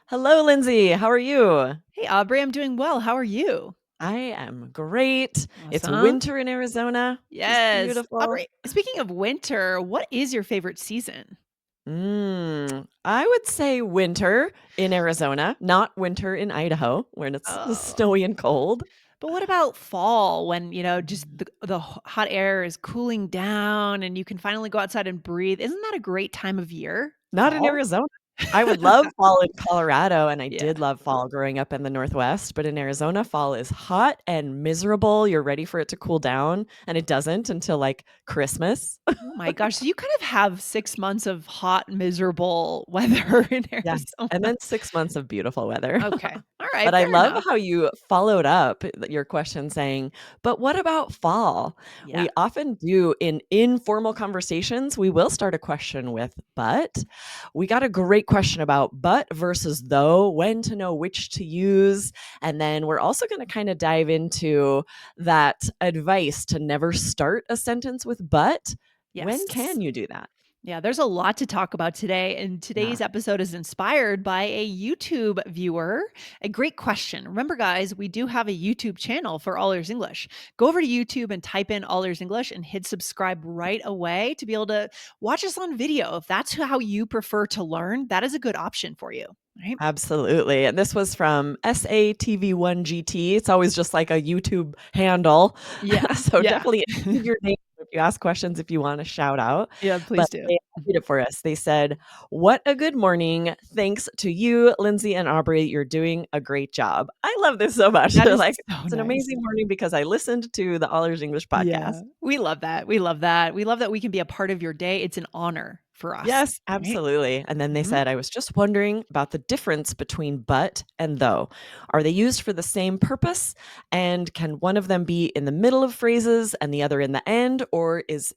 Hello, Lindsay. How are you? Hey, Aubrey, I'm doing well. How are you? I am great. It's Awesome. winter in Arizona, which is Yes. beautiful. Aubrey, speaking of winter, what is your favorite season? I would say winter in Arizona, not winter in Idaho, when it's Oh, snowy and cold. but what about fall when, just Mm. the hot air is cooling down and you can finally go outside and breathe? Isn't that a great time of year? Not in Fall? Arizona. I would love fall in Colorado, and I Yeah. did love fall growing up in the Northwest, but in Arizona, fall is hot and miserable. You're ready for it to cool down, and it doesn't until like Christmas. Oh my gosh. So you kind of have 6 months of hot, miserable weather in Yeah, and Arizona. then 6 months of beautiful weather. Okay. All right. But I Fair love enough. how you followed up your question saying, "But what about fall?" Yeah. We often do in informal conversations, we will start a question with "but." We got a great question about "but" versus "though," when to know which to use, and then we're also gonna kinda dive into that advice to never start a sentence with "but." When Yes. can you do that? Yeah, there's a lot to talk about today, and Yeah. today's episode is inspired by a YouTube viewer. A great question. Remember, guys, we do have a YouTube channel for All Ears English. Go over to YouTube and type in All Ears English and hit subscribe right away to be able to watch us on video. If that's how you prefer to learn, that is a good option for you. Right? Absolutely, and this was from SATV1GT. It's always just like a YouTube handle. Yeah. So Yeah. definitely include your name if you ask questions if you wanna shout out, Yeah, but please do. I'll read it for us. They said, "What a good morning. Thanks to you, Lindsay and Aubrey. You're doing a great job." I love this so much. That They're is like, so "It's an nice. amazing morning because I listened to the All Ears English podcast." Yeah. We love that. We love that. We love that we can be a part of your day. It's an honor for us. Yes, Right? absolutely. And then they Mhm. said, I was just wondering about the difference between but and though. Are they used for the same purpose? And can one of them be in the middle of phrases and the other in the end? Or is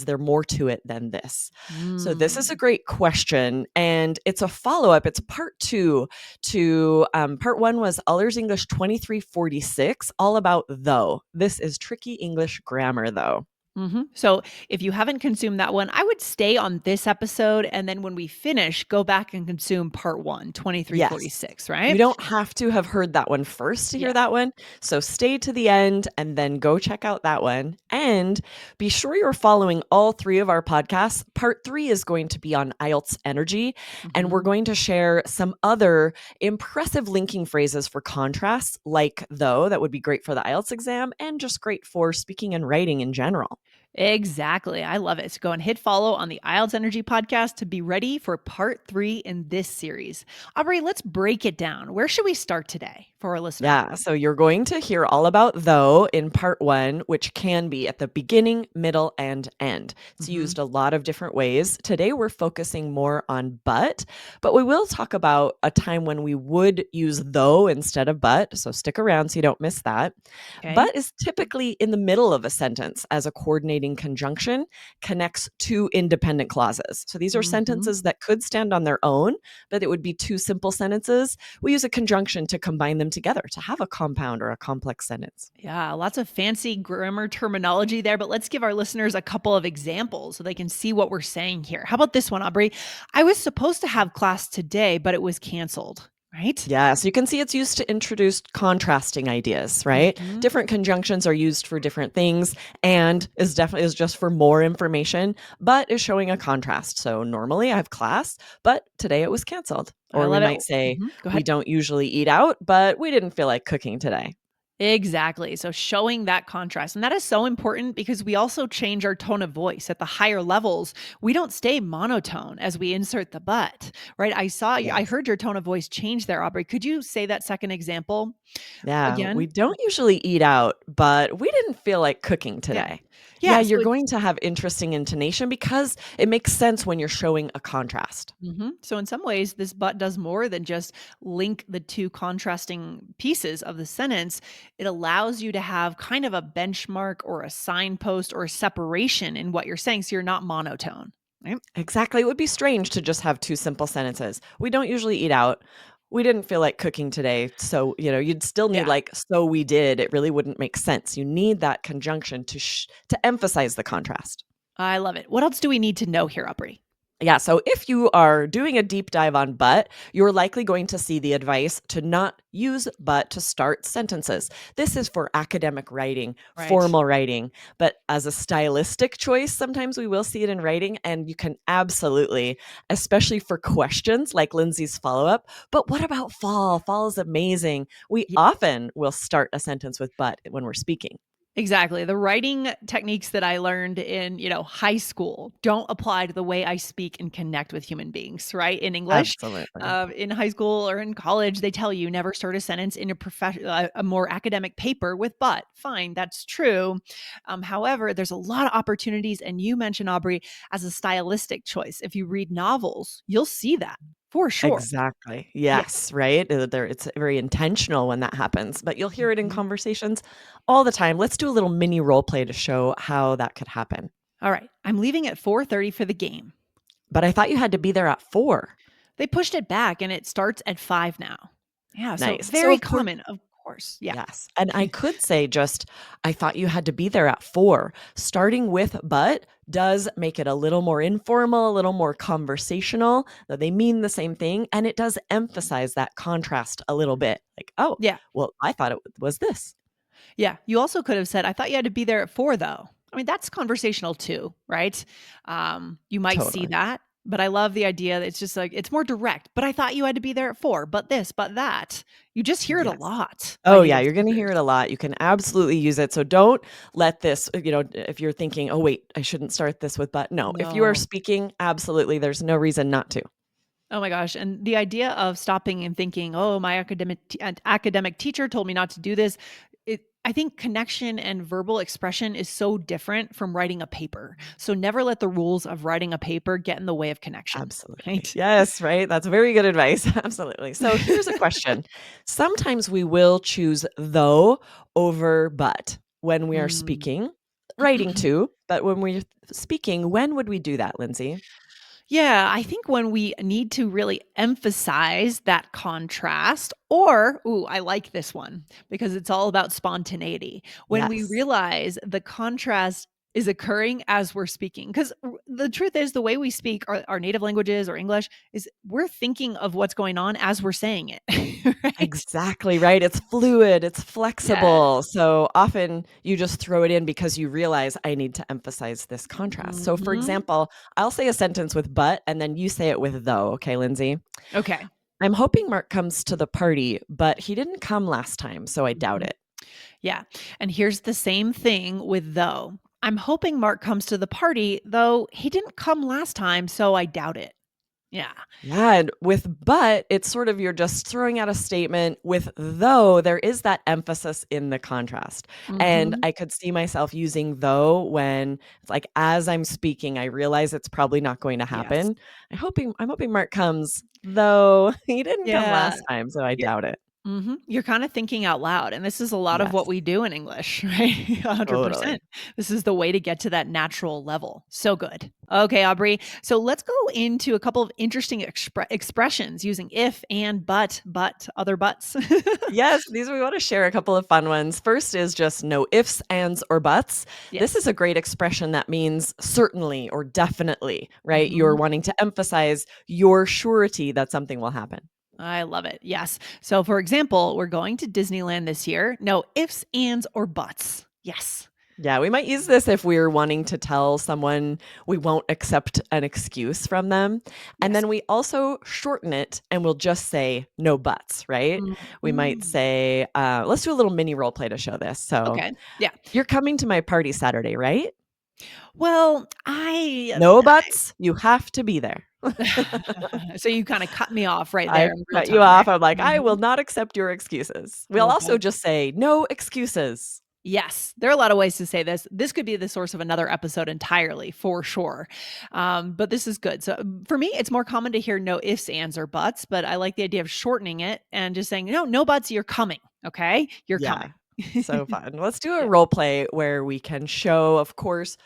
there more to it than this? So this is a Mm. great question. And it's a follow-up. It's part two to part one was Allers English 2346, all about though. This is tricky English grammar though. So if you haven't consumed that one, I would stay on this episode. And then when we finish, go back and consume part one, 2346. Yes. You Right? don't have to have heard that one first to hear Yeah. that one. So stay to the end and then go check out that one. And be sure you're following all three of our podcasts. Part three is going to be on IELTS energy. And we're Mhm. going to share some other impressive linking phrases for contrasts, like though, that would be great for the IELTS exam and just great for speaking and writing in general. Exactly. I love it. So go and hit follow on the IELTS Energy podcast to be ready for part three in this series. Aubrey, let's break it down. Where should we start today for our listeners? Yeah, so you're going to hear all about though in part one, which can be at the beginning, middle, and end. It's Mhm. used a lot of different ways. Today, we're focusing more on but we will talk about a time when we would use though instead of but. So stick around so you don't miss that. Okay. But is typically in the middle of a sentence as a coordinating conjunction, connects two independent clauses. So these are Mhm. sentences that could stand on their own, but it would be two simple sentences. We use a conjunction to combine them together to have a compound or a complex sentence. Yeah, lots of fancy grammar terminology there, but let's give our listeners a couple of examples so they can see what we're saying here. How about this one, Aubrey? I was supposed to have class today, but it was canceled, right? Yeah, so you can see it's used to introduce contrasting ideas, right? Mhm. Different conjunctions are used for different things, and is just for more information, but is showing a contrast. So normally I have class, but today it was canceled. I Or we love it. might say Go we ahead. don't usually eat out, but we didn't feel like cooking today. Exactly. So showing that contrast. And that is so important because we also change our tone of voice at the higher levels. We don't stay monotone as we insert the but, right? I Yes. heard your tone of voice change there, Aubrey. Could you say that second example Yeah, we again? don't usually eat out, but we didn't feel like cooking Yeah. today. Yeah, Yeah. So you're it's going to have interesting intonation because it makes sense when you're showing a contrast. So in some ways, this but does more than just link the two contrasting pieces of the sentence. It allows you to have kind of a benchmark or a signpost or a separation in what you're saying. So you're not monotone. Right? Exactly. It would be strange to just have two simple sentences. We don't usually eat out. We didn't feel like cooking today. So, you'd still need Yeah. like, so we did. It really wouldn't make sense. You need that conjunction to emphasize the contrast. I love it. What else do we need to know here, Aubrey? Yeah, so if you are doing a deep dive on but, you're likely going to see the advice to not use but to start sentences. This is for academic writing, Right. formal writing, but as a stylistic choice, sometimes we will see it in writing, and you can absolutely, especially for questions like Lindsay's follow up. But what about fall? Fall is amazing. We often will start a sentence with but when we're speaking. Exactly. The writing techniques that I learned in, high school don't apply to the way I speak and connect with human beings, right? In English, Absolutely. in high school or in college, they tell you never start a sentence in a more academic paper with but. Fine, that's true. However, there's a lot of opportunities, and you mentioned Aubrey as a stylistic choice. If you read novels, you'll see that for sure. Exactly. Yeah. Yes, right? There it's very intentional when that happens, but you'll hear it in Mhm. conversations all the time. Let's do a little mini role play to show how that could happen. All right. I'm leaving at 4:30 for the game. But I thought you had to be there at 4. They pushed it back and it starts at 5 now. Yeah, so Nice. So very of course common, of course. Yeah. yes, and I could say just, "I thought you had to be there at 4." Starting with "but" does make it a little more informal, a little more conversational, though they mean the same thing, and it does emphasize that contrast a little bit, like, "Oh, Yeah. well, I thought it was this." Yeah. You also could have said, I thought you had to be there at 4 though. I mean, that's conversational too, right? You might see Totally. that, but I love the idea that it's just like it's more direct. But I thought you had to be there at 4, but this, but that. You just hear it a Yes. lot by Oh, yeah, native you're gonna hear speakers. it a lot. You can absolutely use it, so don't let this if you're thinking, "Oh, wait, I shouldn't start this with but." No, if you are No. speaking, absolutely, there's no reason not to. Oh my gosh, and the idea of stopping and thinking, "Oh, my academic teacher told me not to do this." I think connection and verbal expression is so different from writing a paper. So never let the rules of writing a paper get in the way of connection, Absolutely. right? Yes, right? That's very good advice. Absolutely. So here's a question. Sometimes we will choose though over but when we are Mm. speaking, writing too, but when we're speaking, when would we do that, Lindsay? Yeah, I think when we need to really emphasize that contrast, or, ooh, I like this one because it's all about spontaneity. When we Yes. realize the contrast is occurring as we're speaking. Because the truth is, the way we speak our native languages or English is we're thinking of what's going on as we're saying it, right? Exactly right. It's fluid, it's flexible. Yes. So often you just throw it in because you realize I need to emphasize this contrast. So, for Mhm. example, I'll say a sentence with but, and then you say it with though. Okay, Lindsay? Okay. I'm hoping Mark comes to the party, but he didn't come last time, so I doubt Mhm. it. Yeah. And here's the same thing with though. I'm hoping Mark comes to the party, though he didn't come last time, so I doubt it. Yeah. Yeah, and with but, it's sort of you're just throwing out a statement. With though, there is that emphasis in the contrast. And Mhm. I could see myself using though when it's like as I'm speaking, I realize it's probably not going to Yes. happen. I'm hoping Mark comes, though he didn't come Yeah. last time, so I You're doubt it. You're kinda thinking out loud, and this is a lot of what Yes, we do in English, right? totally. 100%. This is the way to get to that natural level. So good. Okay, Aubrey. So let's go into a couple of interesting expressions using if, and, but, other buts. Yes, these we want to share a couple of fun ones. First is just no ifs, ands, or buts. This is Yes. a great expression that means certainly or definitely, right? You're Mhm. wanting to emphasize your surety that something will happen. I love it. Yes. So, for example, we're going to Disneyland this year. No ifs, ands, or buts. Yes. Yeah, we might use this if we're wanting to tell someone we won't accept an excuse from them. And Yes. then we also shorten it and we'll just say no buts, right? We might Mhm. say, let's do a little mini role play to show this. So, Okay. Yeah. you're coming to my party Saturday, right? Well, I No buts, you have to be there. so you kinda cut me off right there I in real cut you time, right? off, I'm like, "I will Mhm. not accept your excuses." We'll also Okay. just say, "No excuses." Yes, there are a lot of ways to say this. This could be the source of another episode entirely, for sure. But this is good. So for me, it's more common to hear no ifs, ands, or buts, but I like the idea of shortening it and just saying, no, no buts, you're coming. Okay. You're Yeah, coming. so fun. Let's do a Yeah. role play where we can show, of course,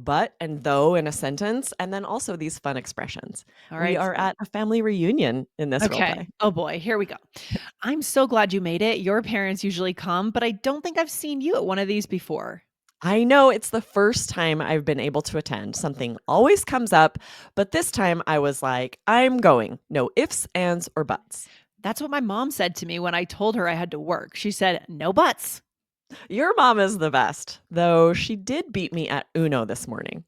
but and though in a sentence, and then also these fun expressions. All We right. are So, at a family reunion in this role okay. play. Oh boy. Here we go. I'm so glad you made it. Your parents usually come, but I don't think I've seen you at one of these before. I know it's the first time I've been able to attend. Something always comes up, but this time I was like, I'm going. No ifs, ands, or buts. That's what my mom said to me when I told her I had to work. She said, "No buts." Your mom is the best, though she did beat me at Uno this morning.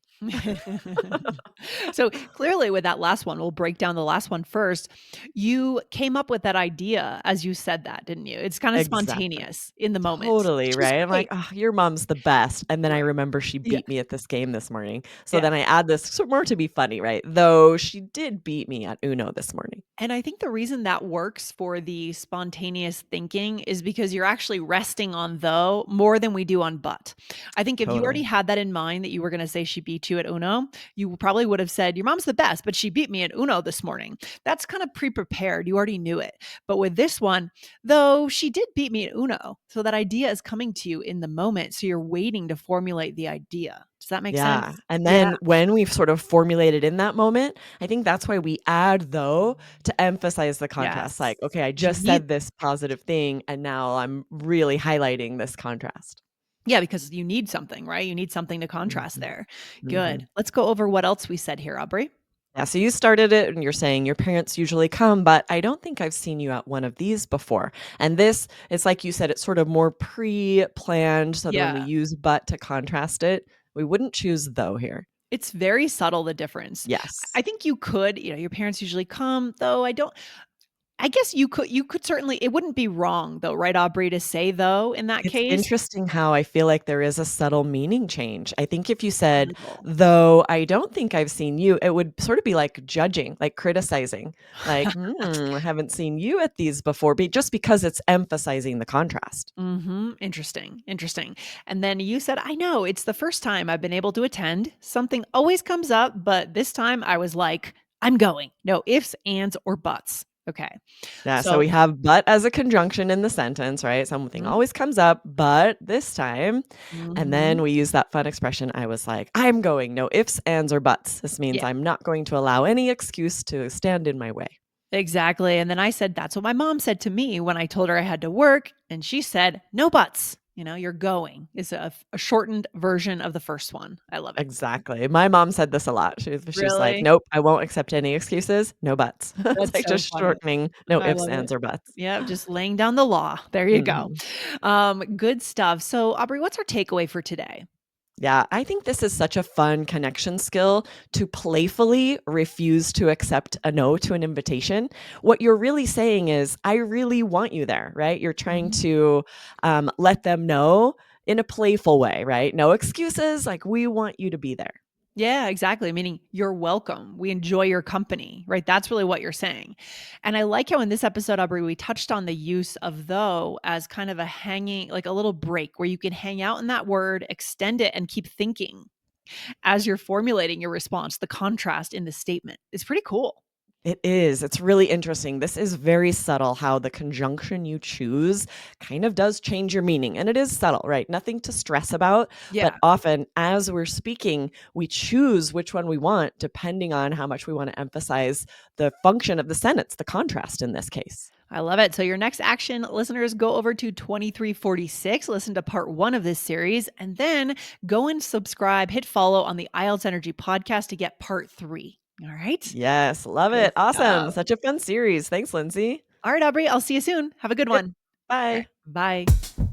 So clearly, with that last one, we'll break down the last one first. You came up with that idea as you said that, didn't you? It's kind of Exactly. spontaneous in the moment, Totally, which is right? I'm like, great. "Oh, your mom's the best." And then I Right. remember she Yeah. beat me at this game this morning. So Yeah. then I add this more to be funny, right? Though she did beat me at Uno this morning. And I think the reason that works for the spontaneous thinking is because you're actually resting on though more than we do on but. I think if you already Totally. had that in mind that you were going to say she beat you at Uno, you probably would have said, "Your mom's the best, but she beat me at Uno this morning." That's kind of pre prepared. You already knew it. But with this one, though she did beat me at Uno. So that idea is coming to you in the moment. So you're waiting to formulate the idea. Does that make Yeah, sense? and Yeah. then when we've sort of formulated in that moment, I think that's why we add "though" to emphasize the contrast, Yes. like, "Okay, I 'Cause you just need said this positive thing, and now I'm really highlighting this contrast." Yeah, because you need something, right? You need something to contrast Mhm. there. Good. Mhm. Let's go over what else we said here, Aubrey. Yeah, so you started it and you're saying your parents usually come, but I don't think I've seen you at one of these before. And this, it's like you said, it's sort of more pre-planned so that when we Yeah. use but to contrast it, we wouldn't choose though here. It's very subtle, the difference. I Yes. think you could, your parents usually come, though I guess you could certainly it wouldn't be wrong though, right, Aubrey, to say though in that It's case? interesting how I feel like there is a subtle meaning change. I think if you said, Subtle. though I don't think I've seen you, it would sort of be like judging, like criticizing, like, I haven't seen you at these before, just because it's emphasizing the contrast. Mhm. Interesting, interesting. And then you said, "I know, it's the first time I've been able to attend. Something always comes up, but this time I was like, 'I'm going.' No ifs, ands, or buts." Okay. Yeah, so So we have but as a conjunction in the sentence, right? Something mhm, always comes up, but this time, and then mhm. we use that fun expression. I was like, I'm going, no ifs, ands, or buts. This means Yeah, I'm not going to allow any excuse to stand in my way. exactly, and then I said, "That's what my mom said to me when I told her I had to work," and she said, "No buts." "You're going," is a shortened version of the first one. I love it. Exactly. My mom said this a lot. She's like, Really? nope, I won't accept any excuses, no buts. It's That's like so just funny. shortening, no I ifs, love it. ands, or buts. Yeah, just laying down the law. There you go. Mhm. Good stuff. So, Aubrey, what's our takeaway for today? Yeah, I think this is such a fun connection skill to playfully refuse to accept a no to an invitation. What you're really saying is, I really want you there, right? You're trying Mhm. to let them know in a playful way, right? No excuses, like, we want you to be there. Yeah, exactly. Meaning you're welcome. We enjoy your company, right? That's really what you're saying. And I like how in this episode, Aubrey, we touched on the use of though as kind of a hanging, like a little break where you can hang out in that word, extend it, and keep thinking as you're formulating your response, the contrast in the statement. It's pretty cool. It is. It's really interesting. This is very subtle how the conjunction you choose kind of does change your meaning. And it is subtle, right? Nothing to stress about. But Yeah. often, as we're speaking, we choose which one we want depending on how much we want to emphasize the function of the sentence, the contrast in this case. I love it. So, your next action, listeners, go over to 2346, listen to part one of this series, and then go and subscribe, hit follow on the IELTS Energy podcast to get part three. All right. Yes, love Good it. Awesome. stuff. Such a fun series. Thanks, Lindsay. All right, Aubrey, I'll see you soon. Have a good Yep. one. All right. Bye. Bye.